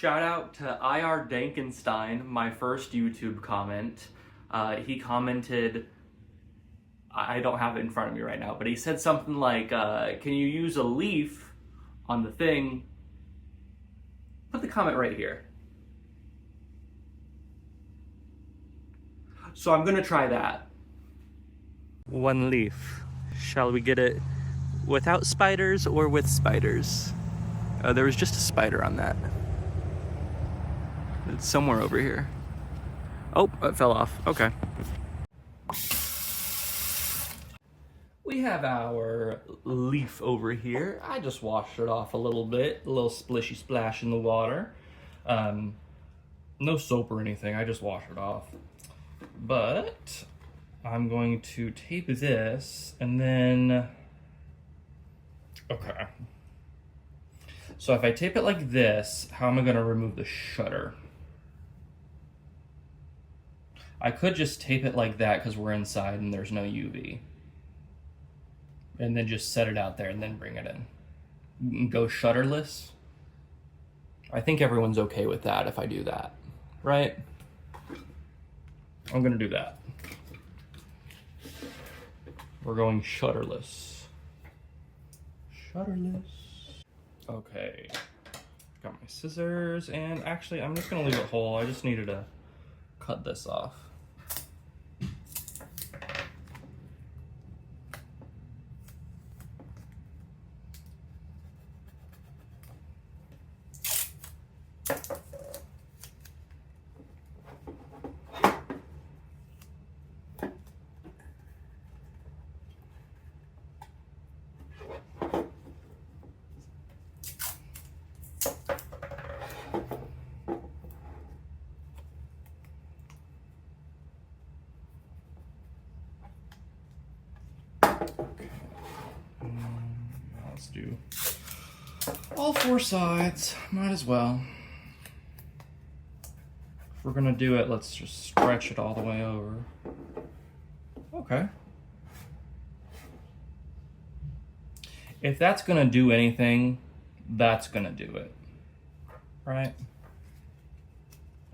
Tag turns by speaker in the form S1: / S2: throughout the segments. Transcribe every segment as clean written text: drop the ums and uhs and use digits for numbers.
S1: Shout out to IR Dankenstein, my first YouTube comment. He commented, I don't have it in front of me right now, but he said something like, can you use a leaf on the thing? Put the comment right here. So I'm gonna try that. One leaf. Shall we get it without spiders or with spiders? There was just a spider on that. It's somewhere over here. Oh, it fell off. Okay. We have our leaf over here. I just washed it off a little bit. A little splishy splash in the water. No soap or anything. I just washed it off. But I'm going to tape this and then... Okay. So if I tape it like this, how am I going to remove the shutter? I could just tape it like that because we're inside and there's no UV. And then just set it out there and then bring it in. Go shutterless. I think everyone's okay with that if I do that, right? I'm gonna do that. We're going shutterless. Shutterless. Okay. Got my scissors, and actually I'm just gonna leave it whole. I just needed to cut this off. Let's do all 4 sides, might as well. If we're gonna do it, let's just stretch it all the way over. Okay. If that's gonna do anything, that's gonna do it, right?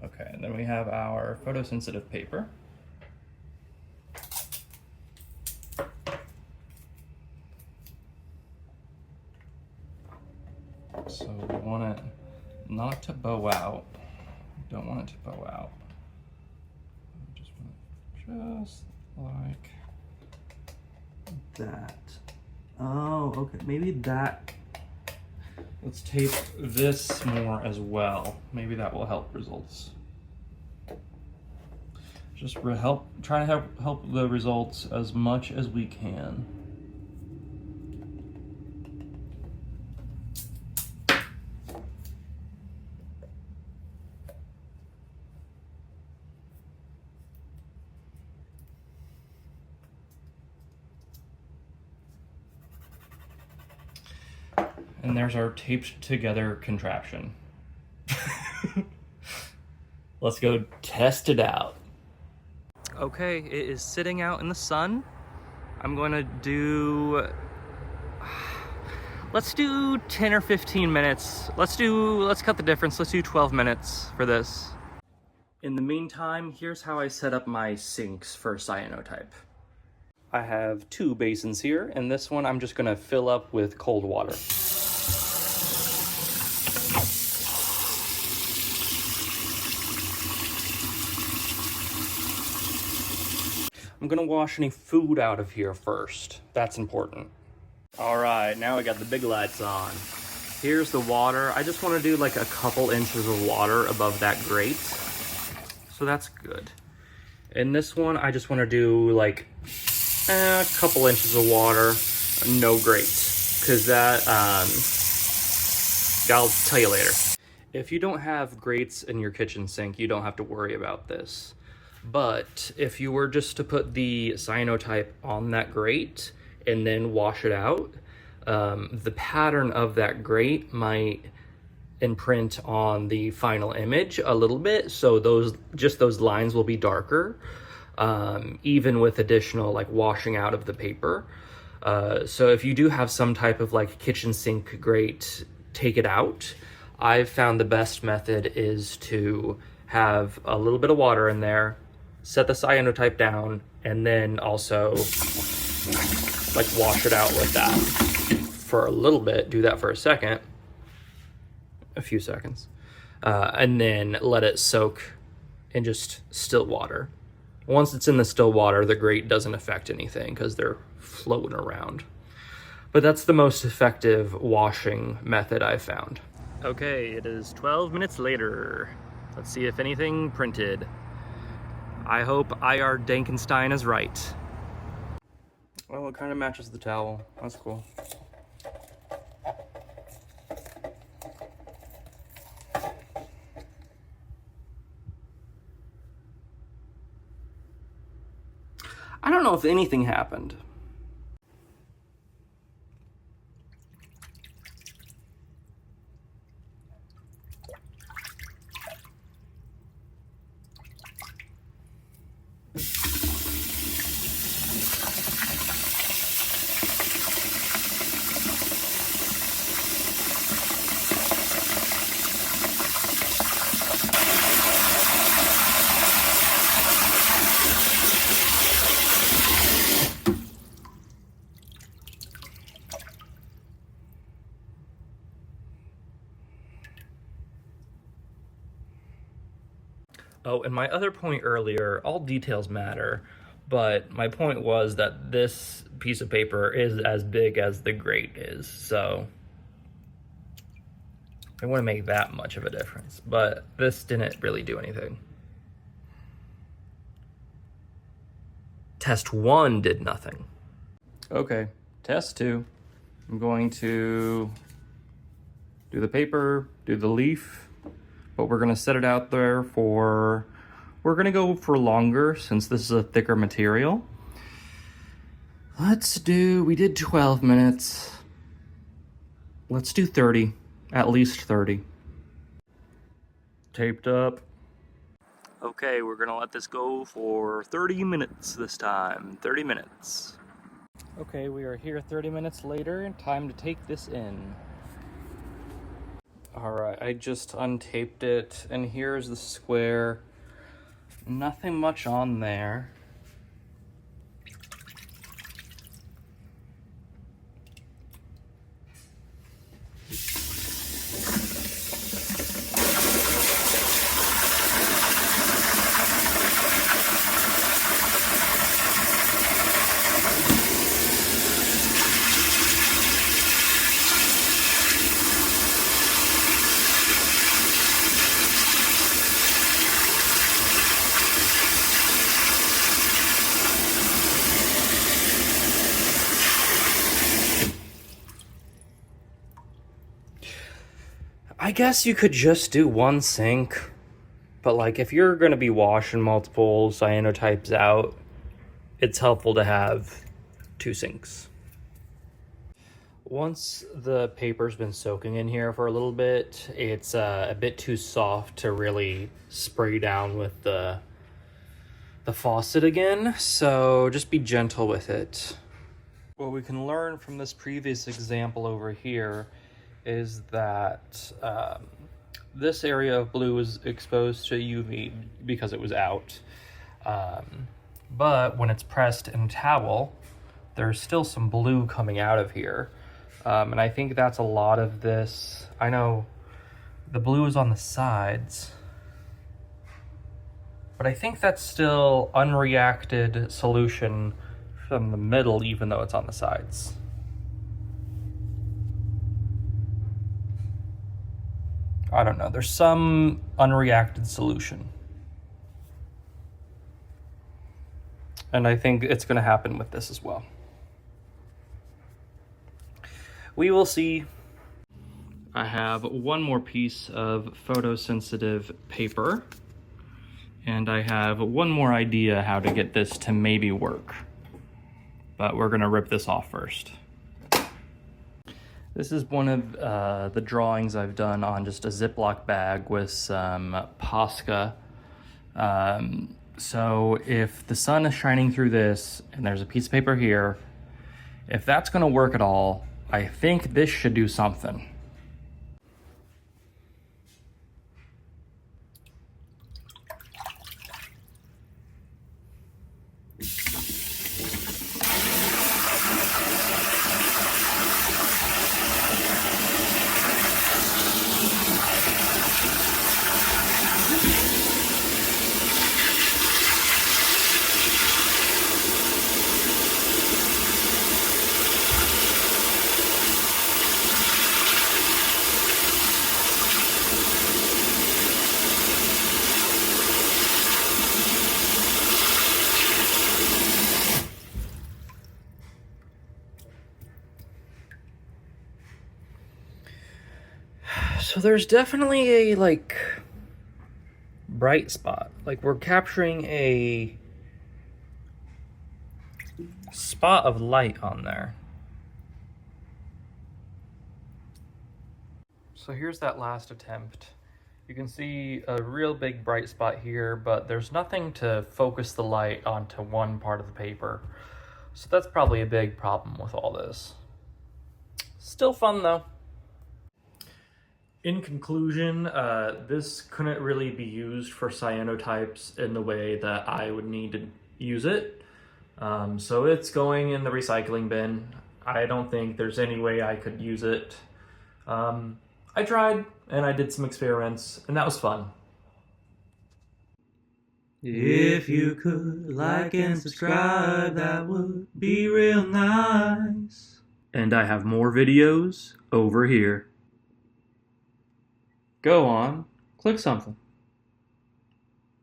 S1: Okay, and then we have our photosensitive paper. So we want it not to bow out. Don't want it to bow out. Just like that. Oh, okay. Maybe that. Let's tape this more as well. Maybe that will help results. Just try to help the results as much as we can. And there's our taped together contraption. Let's go test it out. Okay, it is sitting out in the sun. I'm going to do, let's do 10 or 15 minutes. Let's cut the difference. Let's do 12 minutes for this. In the meantime, here's how I set up my sinks for Cyanotype. I have 2 basins here, and this one I'm just gonna fill up with cold water. I'm gonna wash any food out of here first. That's important. All right, now I got the big lights on. Here's the water. I just wanna do like a couple inches of water above that grate. So that's good. In this one, I just wanna do like a couple inches of water, no grate, because that, I'll tell you later. If you don't have grates in your kitchen sink, you don't have to worry about this. But if you were just to put the cyanotype on that grate and then wash it out, the pattern of that grate might imprint on the final image a little bit. So those lines will be darker, even with additional like washing out of the paper. So if you do have some type of like kitchen sink grate, take it out. I've found the best method is to have a little bit of water in there, set the cyanotype down, and then also like wash it out with that for a little bit. Do that for a few seconds, and then let it soak in just still water. Once it's in the still water, the grate doesn't affect anything because they're floating around. But that's the most effective washing method I've found. Okay, it is 12 minutes later. Let's see if anything printed. I hope IR Dankenstein is right. Well, it kind of matches the towel. That's cool. I don't know if anything happened. Oh, and my other point earlier, all details matter, but my point was that this piece of paper is as big as the grate is, so it wouldn't make that much of a difference, but this didn't really do anything. Test 1 did nothing. Okay, test 2. I'm going to do the paper, do the leaf, but we're gonna set it out there for, we're gonna go for longer since this is a thicker material. We did 12 minutes. Let's do 30, at least 30. Taped up. Okay, we're gonna let this go for 30 minutes this time, 30 minutes. Okay, we are here 30 minutes later and time to take this in. All right, I just untaped it, and here's the square. Nothing much on there. I guess you could just do one sink, but like if you're going to be washing multiple cyanotypes out, it's helpful to have 2 sinks. Once the paper's been soaking in here for a little bit, it's a bit too soft to really spray down with the faucet again, so just be gentle with it. What we can learn from this previous example over here is that this area of blue was exposed to UV because it was out. But when it's pressed in a towel, there's still some blue coming out of here. And I think that's a lot of this. I know the blue is on the sides, but I think that's still unreacted solution from the middle, even though it's on the sides. I don't know, there's some unreacted solution. And I think it's gonna happen with this as well. We will see. I have one more piece of photosensitive paper, and I have one more idea how to get this to maybe work. But we're gonna rip this off first. This is one of the drawings I've done on just a Ziploc bag with some Posca. So if the sun is shining through this and there's a piece of paper here, if that's gonna work at all, I think this should do something. So there's definitely a, like, bright spot. Like, we're capturing a spot of light on there. So here's that last attempt. You can see a real big bright spot here, but there's nothing to focus the light onto one part of the paper. So that's probably a big problem with all this. Still fun though. In conclusion, this couldn't really be used for cyanotypes in the way that I would need to use it. So it's going in the recycling bin. I don't think there's any way I could use it. I tried, and I did some experiments, and that was fun.
S2: If you could like and subscribe, that would be real nice.
S1: And I have more videos over here. Go on, click something.